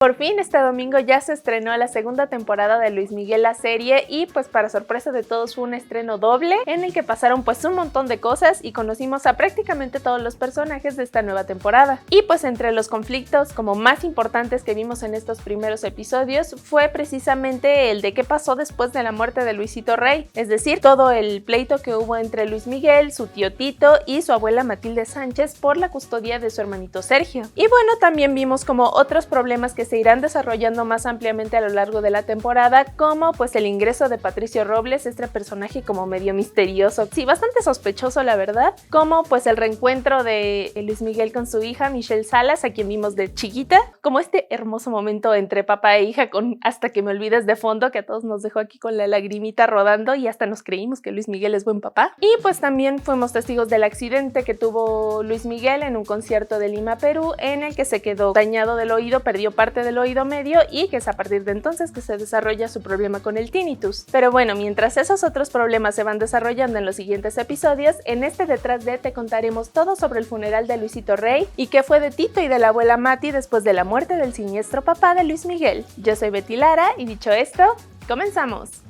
Por fin este domingo ya se estrenó la segunda temporada de Luis Miguel la serie y pues para sorpresa de todos fue un estreno doble en el que pasaron pues un montón de cosas y conocimos a prácticamente todos los personajes de esta nueva temporada. Y pues entre los conflictos como más importantes que vimos en estos primeros episodios fue precisamente el de qué pasó después de la muerte de Luisito Rey, es decir, todo el pleito que hubo entre Luis Miguel, su tío Tito y su abuela Matilde Sánchez por la custodia de su hermanito Sergio. Y bueno, también vimos como otros problemas que se irán desarrollando más ampliamente a lo largo de la temporada, como pues el ingreso de Patricio Robles, este personaje como medio misterioso, sí, bastante sospechoso la verdad, como pues el reencuentro de Luis Miguel con su hija Michelle Salas, a quien vimos de chiquita, como este hermoso momento entre papá e hija con Hasta que me olvides de fondo, que a todos nos dejó aquí con la lagrimita rodando y hasta nos creímos que Luis Miguel es buen papá. Y pues también fuimos testigos del accidente que tuvo Luis Miguel en un concierto de Lima, Perú, en el que se quedó dañado del oído, perdió parte del oído medio y que es a partir de entonces que se desarrolla su problema con el tinnitus. Pero bueno, mientras esos otros problemas se van desarrollando en los siguientes episodios, en este Detrás de te contaremos todo sobre el funeral de Luisito Rey y qué fue de Tito y de la abuela Mati después de la muerte del siniestro papá de Luis Miguel. Yo soy Betty Lara y dicho esto, comenzamos.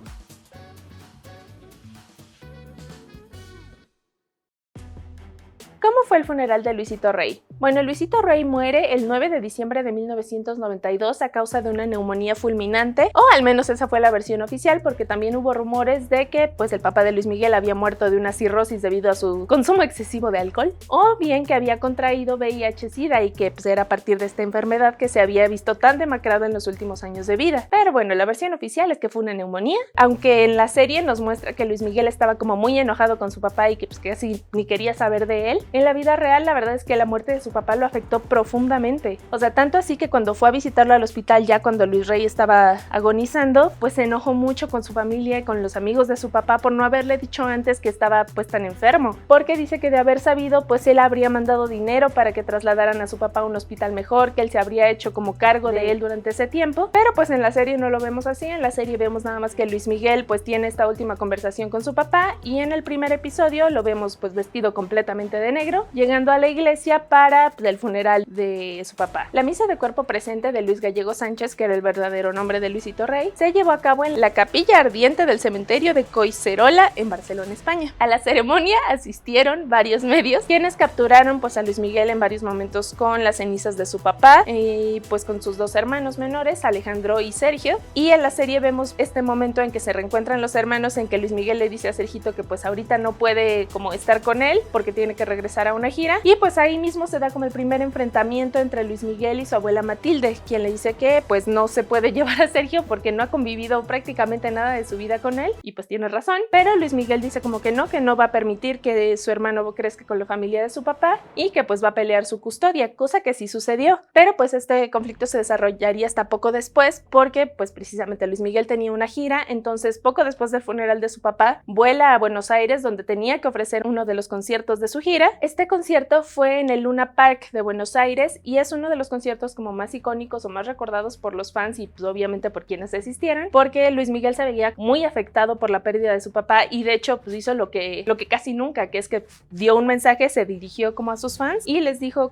¿Cómo fue el funeral de Luisito Rey? Bueno, Luisito Rey muere el 9 de diciembre de 1992 a causa de una neumonía fulminante, o al menos esa fue la versión oficial, porque también hubo rumores de que pues el papá de Luis Miguel había muerto de una cirrosis debido a su consumo excesivo de alcohol, o bien que había contraído VIH-Sida y que pues era a partir de esta enfermedad que se había visto tan demacrado en los últimos años de vida. Pero bueno, la versión oficial es que fue una neumonía, aunque en la serie nos muestra que Luis Miguel estaba como muy enojado con su papá y que pues casi ni quería saber de él. En la vida real la verdad es que la muerte de su papá lo afectó profundamente, o sea, tanto así que cuando fue a visitarlo al hospital ya cuando Luis Rey estaba agonizando, pues se enojó mucho con su familia y con los amigos de su papá por no haberle dicho antes que estaba pues tan enfermo, porque dice que de haber sabido pues él habría mandado dinero para que trasladaran a su papá a un hospital mejor, que él se habría hecho como cargo de él durante ese tiempo, pero pues en la serie no lo vemos así. En la serie vemos nada más que Luis Miguel pues tiene esta última conversación con su papá y en el primer episodio lo vemos pues vestido completamente de negro, llegando a la iglesia para el funeral de su papá. La misa de cuerpo presente de Luis Gallego Sánchez, que era el verdadero nombre de Luisito Rey, se llevó a cabo en la capilla ardiente del cementerio de Collserola en Barcelona, España. A la ceremonia asistieron varios medios, quienes capturaron pues a Luis Miguel en varios momentos con las cenizas de su papá y pues con sus dos hermanos menores, Alejandro y Sergio. Y en la serie vemos este momento en que se reencuentran los hermanos, en que Luis Miguel le dice a Sergito que pues ahorita no puede como estar con él porque tiene que regresar a una gira, y pues ahí mismo se da como el primer enfrentamiento entre Luis Miguel y su abuela Matilde, quien le dice que pues no se puede llevar a Sergio porque no ha convivido prácticamente nada de su vida con él, y pues tiene razón, pero Luis Miguel dice como que no va a permitir que su hermano crezca con la familia de su papá y que pues va a pelear su custodia, cosa que sí sucedió, pero pues este conflicto se desarrollaría hasta poco después porque pues precisamente Luis Miguel tenía una gira. Entonces poco después del funeral de su papá vuela a Buenos Aires, donde tenía que ofrecer uno de los conciertos de su gira. Este concierto fue en el Luna Park de Buenos Aires y es uno de los conciertos como más icónicos o más recordados por los fans y pues obviamente por quienes asistieron, porque Luis Miguel se veía muy afectado por la pérdida de su papá y de hecho pues hizo lo que casi nunca, que es que dio un mensaje, se dirigió como a sus fans y les dijo: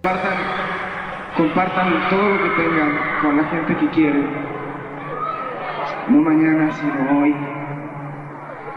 compartan todo lo que tengan con la gente que quieren, no mañana sino hoy.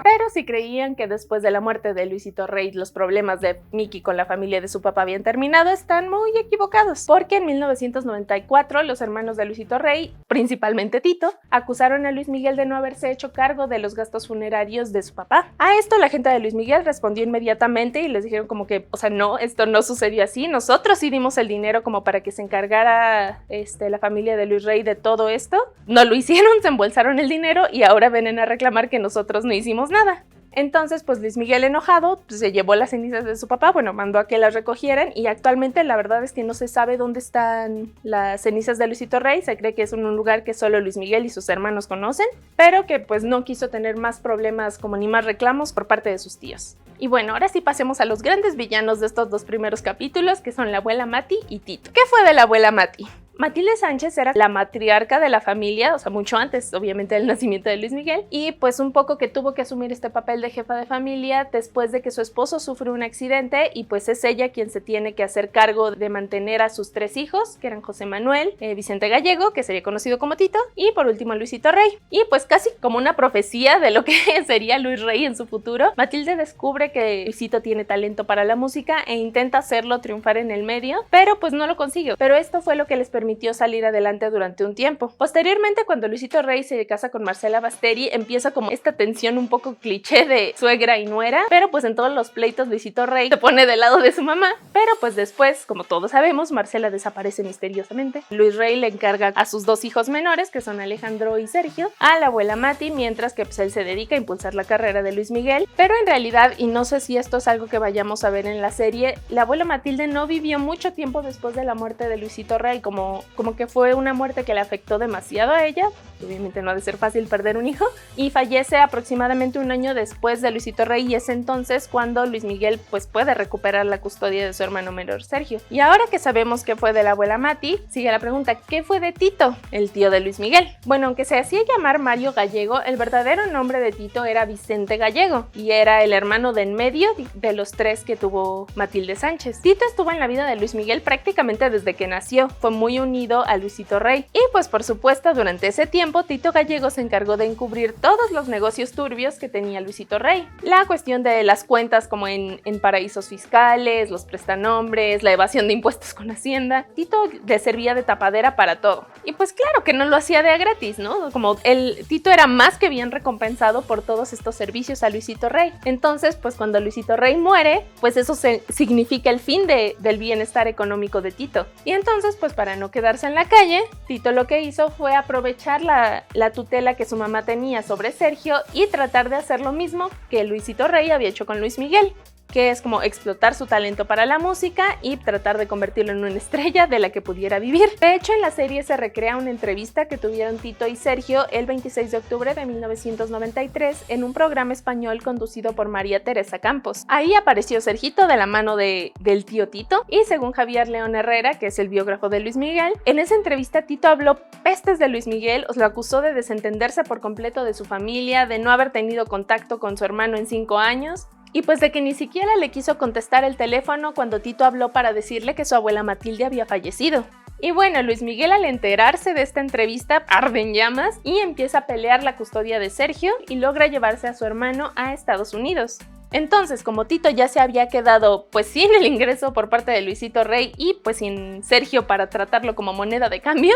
Pero si creían que después de la muerte de Luisito Rey los problemas de Mickey con la familia de su papá habían terminado, están muy equivocados, porque en 1994 los hermanos de Luisito Rey, principalmente Tito, acusaron a Luis Miguel de no haberse hecho cargo de los gastos funerarios de su papá. A esto la gente de Luis Miguel respondió inmediatamente y les dijeron como que, o sea, no, esto no sucedió así, nosotros sí dimos el dinero como para que se encargara la familia de Luis Rey de todo esto. No lo hicieron, se embolsaron el dinero y ahora vienen a reclamar que nosotros no hicimos nada. Entonces pues Luis Miguel, enojado, pues, se llevó las cenizas de su papá, bueno, mandó a que las recogieran y actualmente la verdad es que no se sabe dónde están las cenizas de Luisito Rey. Se cree que es un lugar que solo Luis Miguel y sus hermanos conocen, pero que pues no quiso tener más problemas como ni más reclamos por parte de sus tíos. Y bueno, ahora sí pasemos a los grandes villanos de estos dos primeros capítulos, que son la abuela Mati y Tito. ¿Qué fue de la abuela Mati? Matilde Sánchez era la matriarca de la familia, o sea, mucho antes, obviamente, del nacimiento de Luis Miguel, y pues un poco que tuvo que asumir este papel de jefa de familia después de que su esposo sufrió un accidente y pues es ella quien se tiene que hacer cargo de mantener a sus 3 hijos, que eran José Manuel, Vicente Gallego, que sería conocido como Tito, y por último Luisito Rey. Y pues casi como una profecía de lo que sería Luis Rey en su futuro, Matilde descubre que Luisito tiene talento para la música e intenta hacerlo triunfar en el medio, pero pues no lo consigue. Pero esto fue lo que les permitió salir adelante durante un tiempo. Posteriormente, cuando Luisito Rey se casa con Marcela Basteri, empieza como esta tensión un poco cliché de suegra y nuera, pero pues en todos los pleitos Luisito Rey se pone del lado de su mamá, pero pues después, como todos sabemos, Marcela desaparece misteriosamente. Luis Rey le encarga a sus 2 hijos menores, que son Alejandro y Sergio, a la abuela Mati, mientras que pues él se dedica a impulsar la carrera de Luis Miguel, pero en realidad, y no sé si esto es algo que vayamos a ver en la serie, la abuela Matilde no vivió mucho tiempo después de la muerte de Luisito Rey, como que fue una muerte que le afectó demasiado a ella. Obviamente no ha de ser fácil perder un hijo, y fallece aproximadamente un año después de Luisito Rey, y es entonces cuando Luis Miguel pues puede recuperar la custodia de su hermano menor Sergio. Y ahora que sabemos qué fue de la abuela Mati, sigue la pregunta: ¿qué fue de Tito, el tío de Luis Miguel? Bueno, aunque se hacía llamar Mario Gallego, el verdadero nombre de Tito era Vicente Gallego, y era el hermano de en medio de los 3 que tuvo Matilde Sánchez. Tito estuvo en la vida de Luis Miguel prácticamente desde que nació, fue muy unido a Luisito Rey, y pues por supuesto durante ese tiempo Tito Gallego se encargó de encubrir todos los negocios turbios que tenía Luisito Rey. La cuestión de las cuentas como en paraísos fiscales, los prestanombres, la evasión de impuestos con Hacienda. Tito le servía de tapadera para todo. Y pues claro que no lo hacía de a gratis, ¿no? Como Tito era más que bien recompensado por todos estos servicios a Luisito Rey. Entonces, pues cuando Luisito Rey muere, pues eso significa el fin del bienestar económico de Tito. Y entonces, pues para no quedarse en la calle, Tito lo que hizo fue aprovechar la tutela que su mamá tenía sobre Sergio y tratar de hacer lo mismo que Luisito Rey había hecho con Luis Miguel, que es como explotar su talento para la música y tratar de convertirlo en una estrella de la que pudiera vivir. De hecho, en la serie se recrea una entrevista que tuvieron Tito y Sergio el 26 de octubre de 1993 en un programa español conducido por María Teresa Campos. Ahí apareció Sergito de la mano del tío Tito, y según Javier León Herrera, que es el biógrafo de Luis Miguel, en esa entrevista Tito habló pestes de Luis Miguel, lo acusó de desentenderse por completo de su familia, de no haber tenido contacto con su hermano en 5 años, y pues de que ni siquiera le quiso contestar el teléfono cuando Tito habló para decirle que su abuela Matilde había fallecido. Y bueno, Luis Miguel, al enterarse de esta entrevista, arde en llamas y empieza a pelear la custodia de Sergio y logra llevarse a su hermano a Estados Unidos. Entonces, como Tito ya se había quedado pues sin el ingreso por parte de Luisito Rey y pues sin Sergio para tratarlo como moneda de cambio,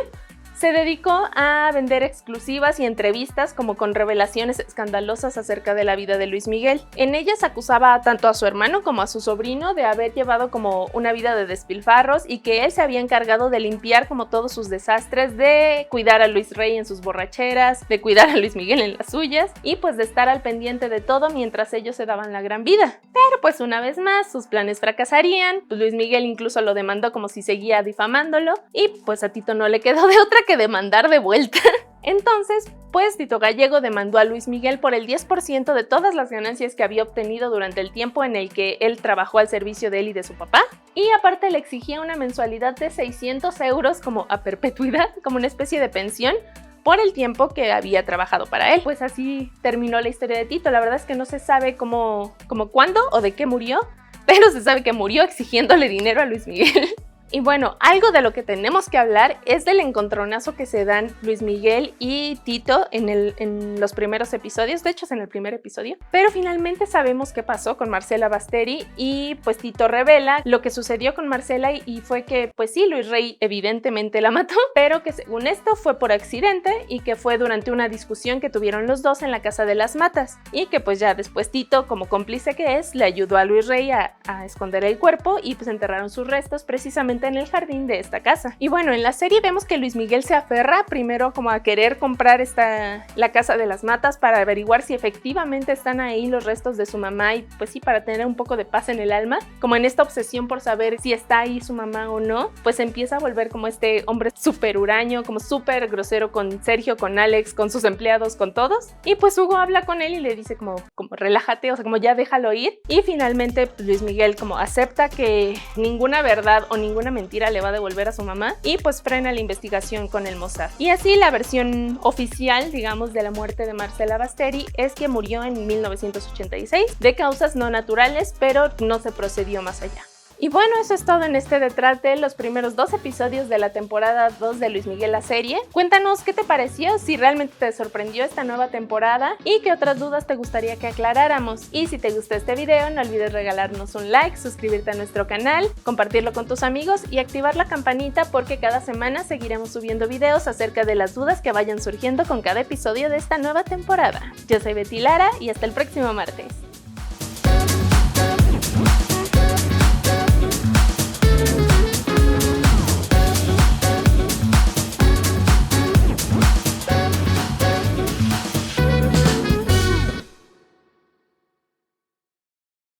se dedicó a vender exclusivas y entrevistas como con revelaciones escandalosas acerca de la vida de Luis Miguel. En ellas acusaba tanto a su hermano como a su sobrino de haber llevado como una vida de despilfarros y que él se había encargado de limpiar como todos sus desastres, de cuidar a Luis Rey en sus borracheras, de cuidar a Luis Miguel en las suyas y pues de estar al pendiente de todo mientras ellos se daban la gran vida. Pero pues una vez más sus planes fracasarían, pues Luis Miguel incluso lo demandó como si seguía difamándolo y pues a Tito no le quedó de otra que demandar de vuelta. Entonces, pues Tito Gallego demandó a Luis Miguel por el 10% de todas las ganancias que había obtenido durante el tiempo en el que él trabajó al servicio de él y de su papá, y aparte le exigía una mensualidad de 600 euros como a perpetuidad, como una especie de pensión por el tiempo que había trabajado para él. Pues así terminó la historia de Tito. La verdad es que no se sabe cómo cuándo o de qué murió, pero se sabe que murió exigiéndole dinero a Luis Miguel. Y bueno, algo de lo que tenemos que hablar es del encontronazo que se dan Luis Miguel y Tito en los primeros episodios. De hecho, es en el primer episodio. Pero finalmente sabemos qué pasó con Marcela Basteri y pues Tito revela lo que sucedió con Marcela y fue que pues sí, Luis Rey evidentemente la mató, pero que según esto fue por accidente y que fue durante una discusión que tuvieron los dos en la casa de las Matas y que pues ya después Tito, como cómplice que es, le ayudó a Luis Rey a esconder el cuerpo y pues enterraron sus restos precisamente en el jardín de esta casa. Y bueno, en la serie vemos que Luis Miguel se aferra primero como a querer comprar la casa de las Matas para averiguar si efectivamente están ahí los restos de su mamá y pues sí, para tener un poco de paz en el alma, como en esta obsesión por saber si está ahí su mamá o no, pues empieza a volver como este hombre súper huraño, como súper grosero con Sergio, con Alex, con sus empleados, con todos. Y pues Hugo habla con él y le dice como relájate, o sea, como ya déjalo ir. Y finalmente pues, Luis Miguel como acepta que ninguna verdad o ninguna una mentira le va a devolver a su mamá y pues frena la investigación con el Mossad. Y así la versión oficial, digamos, de la muerte de Marcela Basteri es que murió en 1986 de causas no naturales, pero no se procedió más allá. Y bueno, eso es todo en este detrás de los primeros 2 episodios de la temporada 2 de Luis Miguel la serie. Cuéntanos qué te pareció, si realmente te sorprendió esta nueva temporada y qué otras dudas te gustaría que aclaráramos. Y si te gustó este video, no olvides regalarnos un like, suscribirte a nuestro canal, compartirlo con tus amigos y activar la campanita porque cada semana seguiremos subiendo videos acerca de las dudas que vayan surgiendo con cada episodio de esta nueva temporada. Yo soy Betty Lara y hasta el próximo martes.